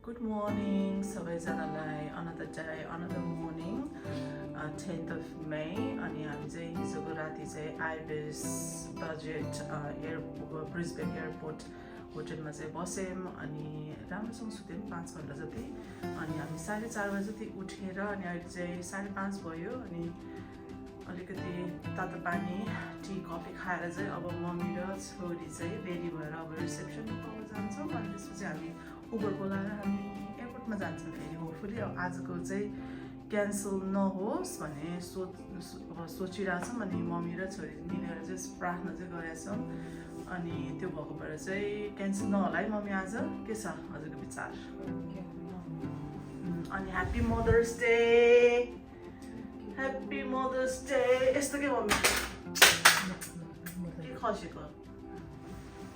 Good morning, सबैजनालाई another day, another morning, 10th of May. अनि हामी चाहिँ हिजोको राति चाहिँ आइबिस बजेट ब्रिस्बेन एयरपोर्ट होटलमा चाहिँ बस्यौँ अनि राम्रोसँग सुत्यौँ 5 घण्टा जति। अनि हामी 4:30 बजे जति उठेर अनि अहिले चाहिँ 5:30 भयो अनि अलिकति तातो पानी टी कफी खाएर चाहिँ अब मम्मी र छोरी चाहिँ रेडी भएर अब रिसेप्सनमा जान्छौँ। अनि त्यसपछि हामी उबर बोलाएर हामी एयरपोर्टमा जान्छौँ फेरि। होपफुली आजको चाहिँ क्यान्सल नहोस् भन्ने सोचिरहेको छौँ। अनि मम्मी र छोरी मिलेर चाहिँ प्रार्थना चाहिँ गरेका छौँ। अनि त्यो भएको भएर चाहिँ क्यान्सल नहोला है मम्मी आज। के छ हजुरको विचार? अनि happy mother's day, happy mother's day. यस्तो के मम्मी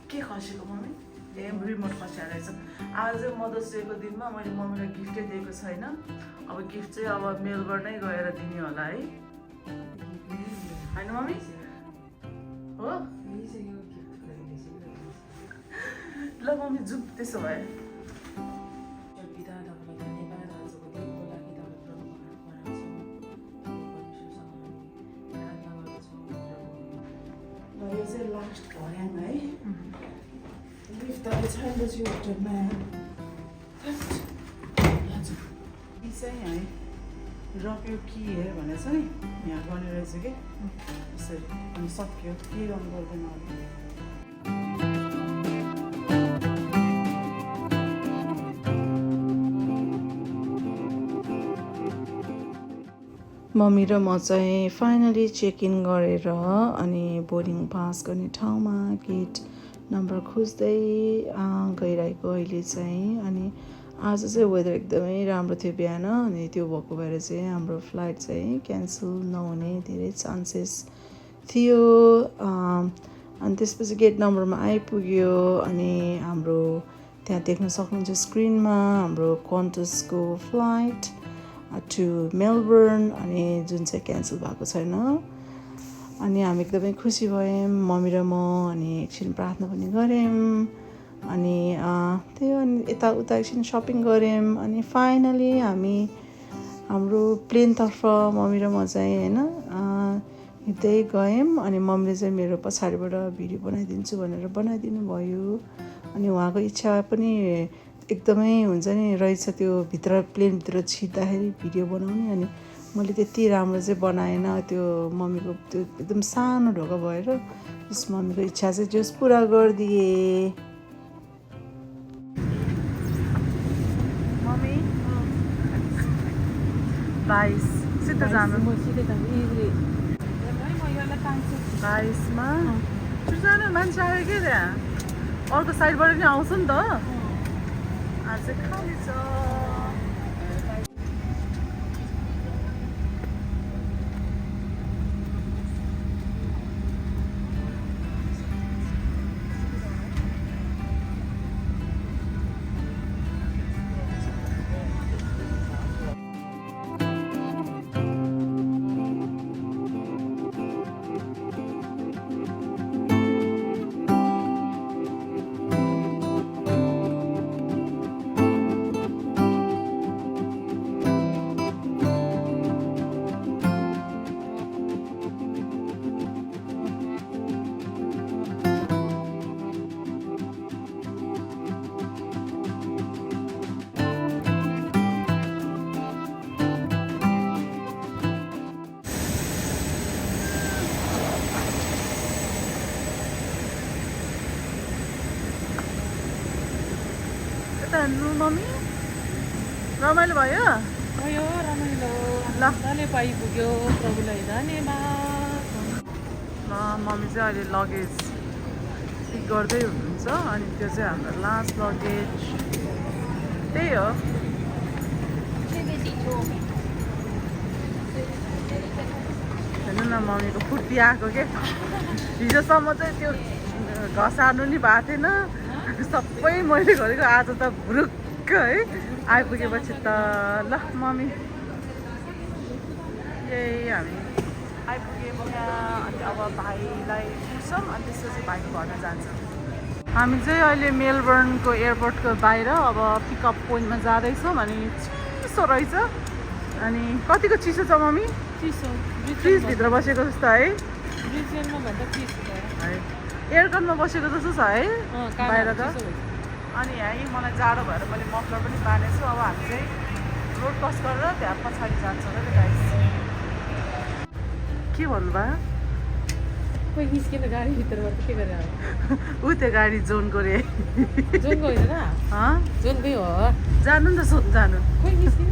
के खसेको मम्मी? रिमोट खस्या रहेछ। आज चाहिँ मदर्स डेको दिनमा मैले मम्मीलाई गिफ्टै दिएको छैन। अब गिफ्ट चाहिँ अब मेलबर्नै गएर दिने होला है, होइन मम्मी? हो ल मम्मी जाउँ त्यसो भए। यो चाहिँ लास्ट भर्याङ है। Lift up its hand as you ordered, man. यी चाहिँ है रक यो की हेर भनेर छ नि, यहाँ गर्ने रहेछ कि यसरी। अनि सक्यो, के गर्नु पर्दैन अब। मम्मी र म चाहिँ फाइनली चेक इन गरेर अनि बोर्डिङ पास गर्ने ठाउँमा गेट नम्बर खोज्दै गइरहेको अहिले चाहिँ। अनि आज चाहिँ वेदर एकदमै राम्रो थियो बिहान, अनि त्यो भएको भएर चाहिँ हाम्रो फ्लाइट चाहिँ क्यान्सल नहुने धेरै चान्सेस थियो। अनि त्यसपछि गेट नम्बरमा आइपुग्यो अनि हाम्रो त्यहाँ देख्न सक्नुहुन्छ स्क्रिनमा हाम्रो क्वान्टसको फ्लाइट टु मेलबर्न अनि जुन चाहिँ क्यान्सल भएको छैन। अनि हामी एकदमै खुसी भयौँ मम्मी र म। अनि एकछिन प्रार्थना पनि गऱ्यौँ अनि त्यही हो। अनि यताउता एकछिन सपिङ गऱ्यौँ अनि फाइनली हामी हाम्रो प्लेनतर्फ मम्मी र म चाहिँ होइन हिँड्दै गयौँ। अनि मम्मीले चाहिँ मेरो पछाडिबाट भिडियो बनाइदिन्छु भनेर बनाइदिनु भयो। अनि उहाँको इच्छा पनि एकदमै हुन्छ नि रहेछ, त्यो भित्र प्लेनभित्र छिर्दाखेरि भिडियो बनाउने। अनि मैले त्यति राम्रो चाहिँ बनाएन, त्यो मम्मीको त्यो एकदम सानो ढोका भएर जस मम्मीको इच्छा चाहिँ जस पुरा गरिदिए। मम्मी 22 सिधै जानु 22मा जानु मान्छे आयो कि त्यहाँ अर्को साइडबाट पनि आउँछ नि त। आज खाली छ। मम्मी रमाइलो भयो? भयो रमाइलो। ल पाइपुग्यो, प्रभुलाई धन्यवाद। मम्मी चाहिँ अहिले लगेज पिक गर्दै हुनुहुन्छ। अनि त्यो चाहिँ हाम्रो लास्ट लगेज त्यही हो। हेर्नु न मम्मीको फुर्ती आएको के। हिजोसम्म चाहिँ त्यो घसार्नु नि भएको थिएन, सबै मैले गरेको आज त भुरुक्क है आइपुगेपछि त। ल मम्मी यही हामी आइपुग्यौँ यहाँ। अनि अब भाइलाई पुग्छौँ अनि त्यसपछि भाइको घरमा जान्छौँ। हामी चाहिँ अहिले मेलबर्नको एयरपोर्टको बाहिर अब पिकअप पोइन्टमा जाँदैछौँ अनि चिसो रहेछ अनि कतिको चिसो छ मम्मी चिसो फ्रिजभित्र बसेको जस्तो है ब्रिजमा भन्दा चिसो छ है एयरकनमा बसेको जस्तो छ है बाहिर त अनि यहीँ मलाई जाडो भएर मैले मफलर पनि बाँधेको छु अब हामी चाहिँ रोड क्रस गरेर त्यहाँ पछाडि जान्छ र गाइस के भन्नुभयो कोही निस्किन गाडीभित्रबाट के गरे अब ऊ त्यो गाडी जोनको रे जोनको होइन र जोनकै हो जानु नि त सोध्नु जानु खोइ निस्किन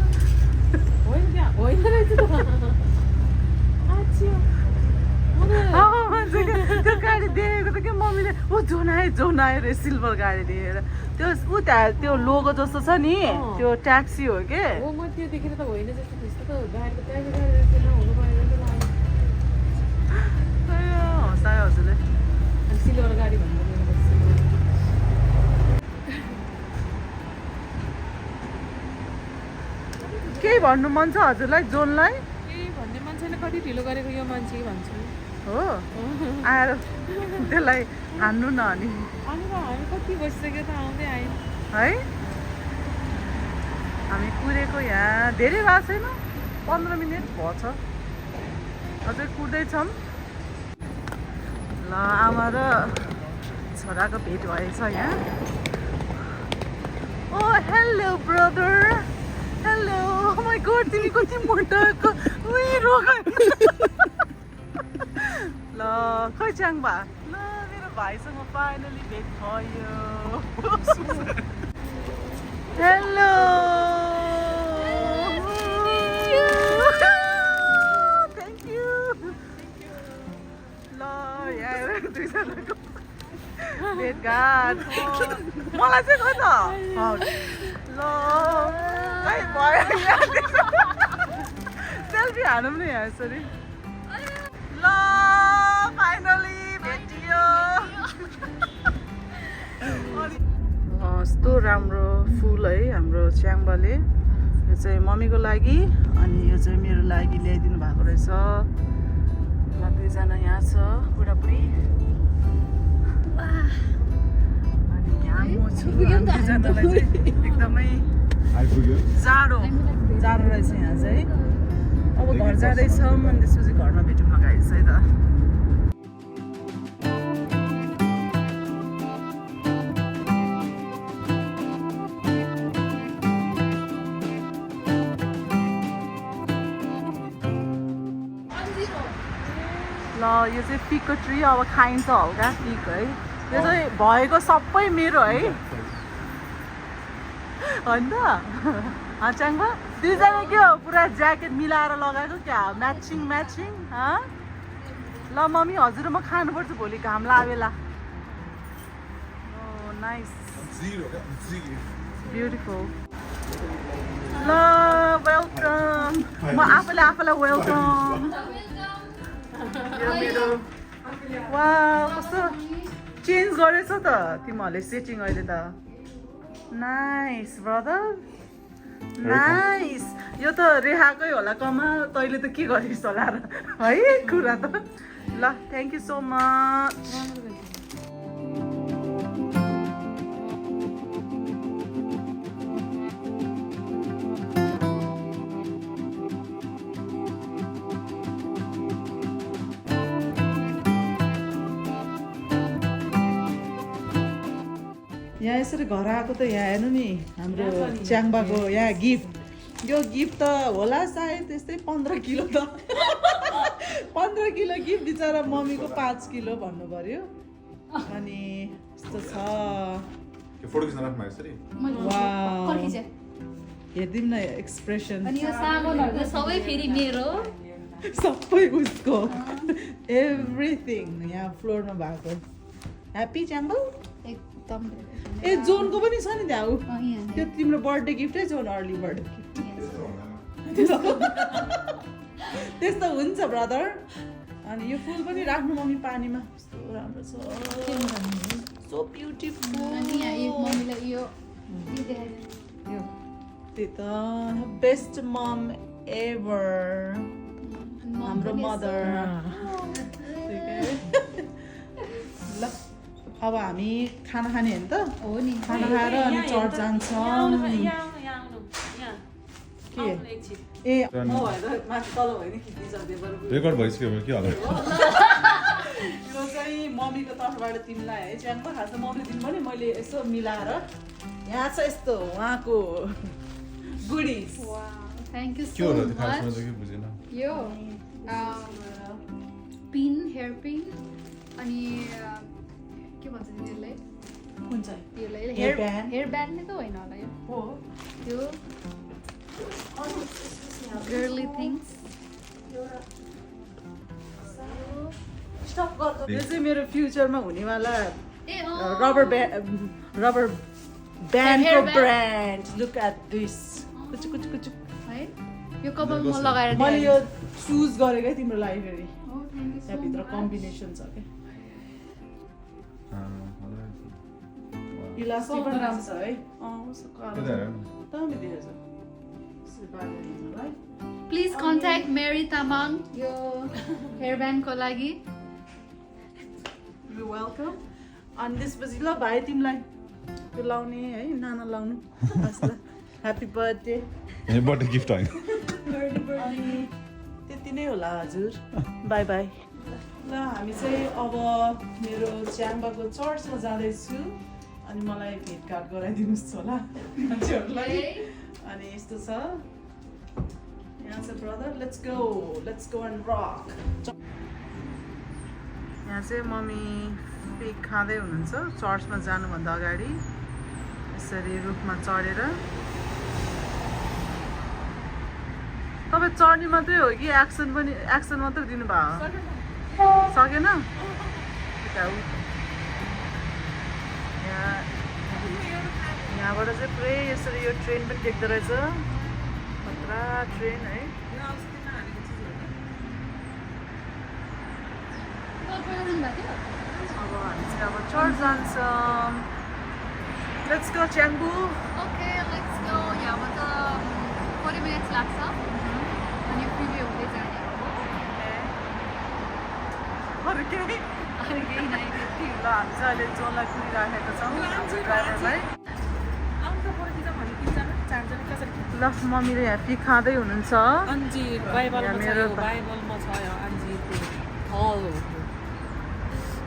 होइन त्यहाँ होइन रहेछ त त्यो गाडी देखेको त के मम्मीले ऊ जोन आयो रे सिल्भर गाडी देखेर त्यो ऊ त्यहाँ त्यो लोगो जस्तो छ नि त्यो ट्याक्सी हो के हो म त्यो देखेर त होइन जस्तो त्यस्तो त गाडी त प्राइभेट गाडी जस्तो नहुनु पाएन नि त लाग्यो हँसायो हजुरले अनि सिल्भर गाडी भन्दा केही भन्नु मन छ हजुरलाई जोनलाई केही भन्ने मान्छेले कति ढिलो गरेको यो मान्छे भन्छु हो आएर त्यसलाई हान्नु न अनि अनि त हामी कति बसिसक्यो त आउँदै आयौँ है हामी कुरेको यहाँ धेरै भएको छैन 15 मिनट भएछ अझै कुर्दैछौँ ल आमा र छोराको भेट भएछ यहाँ ओ hello brother hello my God तिमी कति मोटाको उही रोगा ल खै च्याङबा ल मेरो भाइसँग फाइनली भेट भयो हेलो थ्याङ्क यू ल यहाँ दुईजनाको भेटघाट मलाई चाहिँ खै त ल खै भयो सेल्फी हानौँ न यहाँ यसरी ल फाइनली भेटियो कस्तो राम्रो फुल है हाम्रो च्याङबाले यो चाहिँ मम्मीको लागि अनि यो चाहिँ मेरो लागि ल्याइदिनु भएको रहेछ ल दुईजना यहाँ छ बुढाबुढी अनि यहाँ म छु दुईजनालाई चाहिँ एकदमै जाडो रहेछ यहाँ चाहिँ अब घर जाँदैछौँ अनि त्यसपछि घरमा भेटौँ न गाइस है त ल यो चाहिँ पिकको ट्री अब खाइन्छ हल्का पिक है यो चाहिँ भएको सबै मेरो है होइन त च्याङ्बा दुईजना के हो पुरा ज्याकेट मिलाएर लगाएको क्या म्याचिङ ल मम्मी हजुर म खानुपर्छ भोलि घाम लागेला नाइस ब्युटिफुल ल वेलकम म आफूलाई वेलकम यो मेरो वा कस्तो चेन्ज गरेछ त तिमीहरूले सेटिङ अहिले त नाइस ब्रदर नाइस यो त रेहाकै होला कमाल तैँले त के गरिस् होला र है कुरा त ल थ्याङ्क यू सो मच यहाँ यसरी घर आएको त यहाँ हेर्नु नि हाम्रो च्याङबाको यहाँ गिफ्ट यो गिफ्ट त होला सायद त्यस्तै 15 किलो त 15 किलो गिफ्ट बिचरा मम्मीको 5 किलो भन्नु पर्यो अनि यस्तो छ हेरिदिउँ न एक्सप्रेसन सबै उसको एभ्रिथिङ यहाँ फ्लोरमा भएको ह्याप्पी च्याम्बल एकदम ए जोनको पनि छ नि त्यहाँ त्यो तिम्रो बर्थडे गिफ्टै जोन अर्ली बर्थडे त्यस्तो हुन्छ ब्रदर अनि यो फुल पनि राख्नु मम्मी पानीमा कस्तो राम्रो छ सो ब्युटिफुल त्यही त बेस्ट मम एभर हाम्रो मदर ल अब हामी खाना खाने हो नि त हो नि खाना खाएर अनि चर्च जान्छौँ के ए म भएर माथि तल भयो नि खिच्दै चल्दै बरु रेकर्ड भइसक्यो के होला यो चाहिँ मम्मीको तर्फबाट तिमीलाई है च्याङ्पो खास मम्मीले दिनु पनि मैले यसो मिलाएर यहाँ छ यस्तो उहाँको गुडिज थ्याङ्क यू के सो होला त्यो खासमा मच चाहिँ के बुझेन यो पिन हेयर पिन अनि के भन्छ तिनीहरूलाई कुन चाहिँ यसलाई Hair band? हेयर ब्यान्ड नै त होइन होला यो हो त्यो गर्ली थिङ्स स्टप गर्छ यो चाहिँ मेरो फ्युचरमा हुनेवाला ए रबर रबर ब्यान्डको Hair band? Brand look at this कुचु कुचु कुचु है यो कपाल म लगाएर मैले यो चुज गरेकै तिम्रो लागि फेरि Oh, thank you so त्यहाँभित्र much. कम्बिनेसन छ क्या त्यो इलास्टिक पनि राम्रो छ है कस्तो कालो त हेर दामी देखेछ यसरी बालेर हिँड्नुलाई प्लिज कन्ट्याक्ट मेरी तामाङ यो हेयर ब्यान्डको लागि यु वेलकम अनि त्यसपछि ल भाइ तिमीलाई त्यो लाउने है नाना लाउनु ह्याप्पी बर्थडे यो बर्थडे गिफ्ट होइन अनि त्यति नै होला हजुर बाई बाई ल हामी चाहिँ अब मेरो च्याम्बाको चर्चमा जाँदैछु अनि मलाई भेटघाट गराइदिनुहोस् होला मान्छेहरूलाई अनि यस्तो छ यहाँ छ brother let's go and rock यहाँ चाहिँ मम्मी पिक खाँदै हुनुहुन्छ चर्चमा जानुभन्दा अगाडि यसरी रुखमा चढेर तपाईँ चढ्ने मात्रै हो कि एक्सन मात्रै दिनुभयो सकेन यहाँबाट चाहिँ पुरै यसरी यो ट्रेन पनि देख्दो रहेछ खतरा ट्रेन है अब हामी चाहिँ अब चर्च जान्छौँ let's go Chyangbu okay let's go यहाँबाट 40 मिनट्स लाग्छ अनि फ्रिवे हुँदै जाने अरू केही अरू केही नै त्यति ल हामी चाहिँ अहिले जोनलाई कुदिराखेको छौँ ड्राइभरलाई ल मम्मीले यहाँ पिक खाँदै हुनुहुन्छ अन्जीर यहाँ बाइबलमा छ मेरो यो बाइबलमा छ यो अन्जीरको फल हो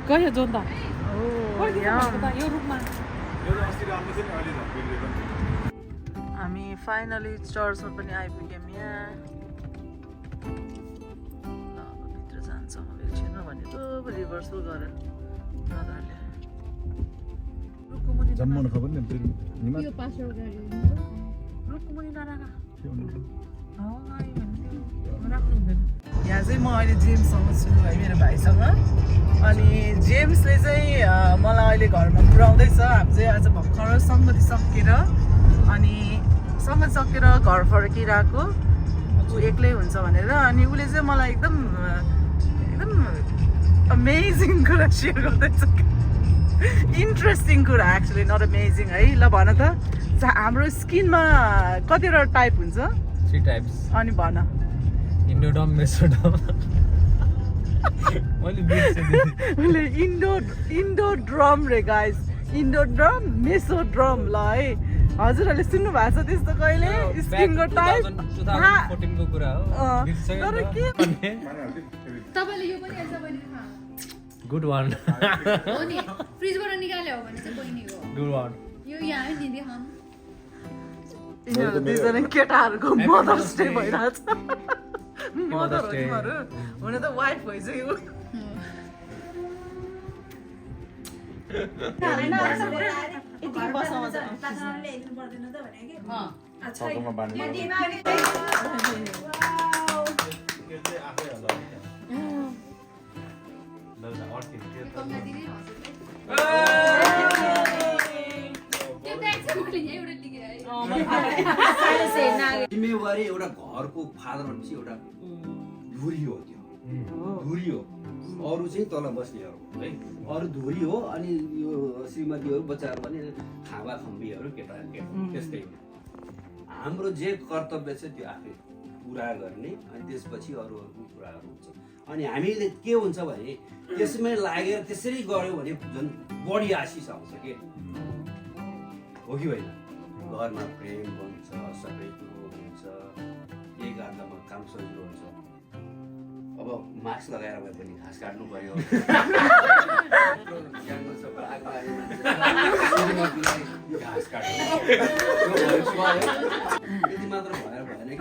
गयो जोन त यो रूपमा हामी फाइनली चर्चमा पनि आइपुग्यौँ यहाँ ल अब भित्र जान्छौँ अब एकछिनमा भनेको रिभर्सल गरेर ब्रदरले जम्मा खबर नि फेरि निमा यो पासवर्ड गाडी यहाँ चाहिँ म अहिले जेम्ससँग छु है मेरो भाइसँग अनि जेम्सले चाहिँ मलाई अहिले घरमा पुऱ्याउँदैछ हामी चाहिँ आज भर्खर सङ्गति सकेर अनि सङ्गति सकेर घर फर्किरहेको ऊ एक्लै हुन्छ भनेर अनि उसले चाहिँ मलाई एकदम अमेजिङ कुरा सेयर गर्दैछ इन्ट्रेस्टिङ कुरा एक्चुली नट अमेजिङ है ल भन त हाम्रो स्किनमा कतिवटा टाइप हुन्छ 3 टाइप्स अनि भन इन्डोडम मेसोडम मैले बिर्सेँ उसले इन्डोड्रम रे गाइस इन्डोड्रम मेसोड्रम ल है हजुरहरूले सुन्नु भएको छ त्यस्तो कहिले स्किनको टाइप 2014 को कुरा हो तर के तपाईँले यो पनि यसो पनि गुड वान हो नि फ्रिजबाट निकाल्यो भने चाहिँ बहिनीको गुड वान यो यहाँ दिदी हम यिनीहरू दुईजना केटाहरूको मदर्स डे भइरहेछ मदर हो Day. तिमीहरू हुन त वाइफ भइसक्यो कमला दिदी त्यो ब्याग चाहिँ मैले यहीँबाट लिएर आएँ जिम्मेवारी एउटा घरको फादर भनेपछि एउटा धुरी हो त्यो धुरी हो अरू चाहिँ तल बस्नेहरू है अरू धुरी हो अनि यो श्रीमतीहरू बच्चाहरू भने खावा खम्बीहरू केटा त्यस्तै हो हाम्रो जे कर्तव्य छ त्यो आफै पुरा गर्ने अनि त्यसपछि अरूहरूको कुराहरू हुन्छ अनि हामीले के हुन्छ भने त्यसमै लागेर त्यसरी गऱ्यो भने झन् बढी आशिष आउँछ के हो कि होइन घरमा प्रेम बन्छ सबै कुरो हुन्छ यही गर्दामा काम सजिलो हुन्छ अब मास्क लगाएर भए पनि घाँस काट्नु पर्यो घाँस काट्नु यति मात्र भएर भएन कि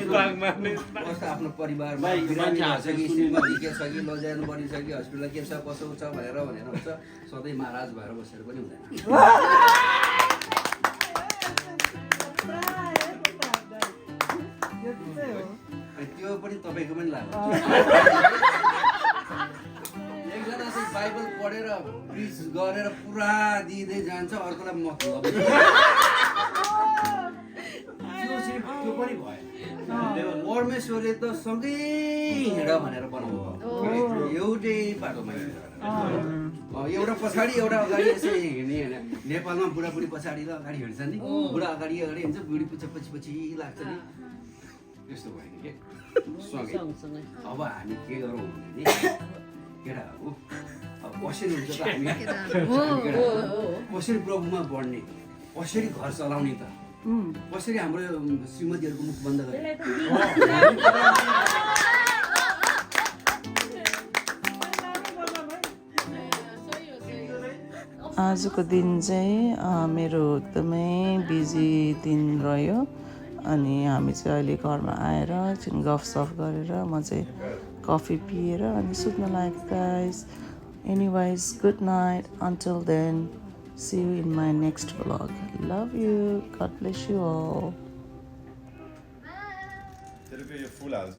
घरमा पनि अब आफ्नो परिवारमा बिरामी छ कि श्रीमती के छ कि लजाउनु पर्ने छ कि हस्पिटल के छ कसो छ भनेर हुन्छ सधैँ महाराज भएर बसेर पनि हुँदैन त्यो पनि तपाईँको पनि लाग्छ एकजना चाहिँ बाइबल पढेर प्रिच गरेर पुरा दिँदै जान्छ अर्कोलाई मतलब त्यो पनि भयो परमेश्वरले त सँगै हिँड भनेर बनाउनु भयो एउटै बाटोमा एउटा पछाडि एउटा अगाडि यसरी हिँड्ने होइन नेपालमा बुढाबुढी पछाडि र अगाडि हिँड्छ नि बुढा अगाडि अगाडि हिँड्छ बुढी पछि लाग्छ नि त्यस्तो भयो नि के सँगै अब हामी के गरौँ भने केटाहरू अब कसरी हुन्छ त हामी कसरी प्रभुमा बढ्ने कसरी घर चलाउने त कसरी हाम्रो श्रीमतीहरूको मुख बन्द गर्ने आजको दिन चाहिँ मेरो एकदमै बिजी दिन रह्यो अनि हामी चाहिँ अहिले घरमा आएर एकछिन गफसफ गरेर म चाहिँ कफी पिएर अनि सुत्न लागेको guys anyway good night until then see you in my next vlog. Love you. God bless you all. तेरे को ये फुल आज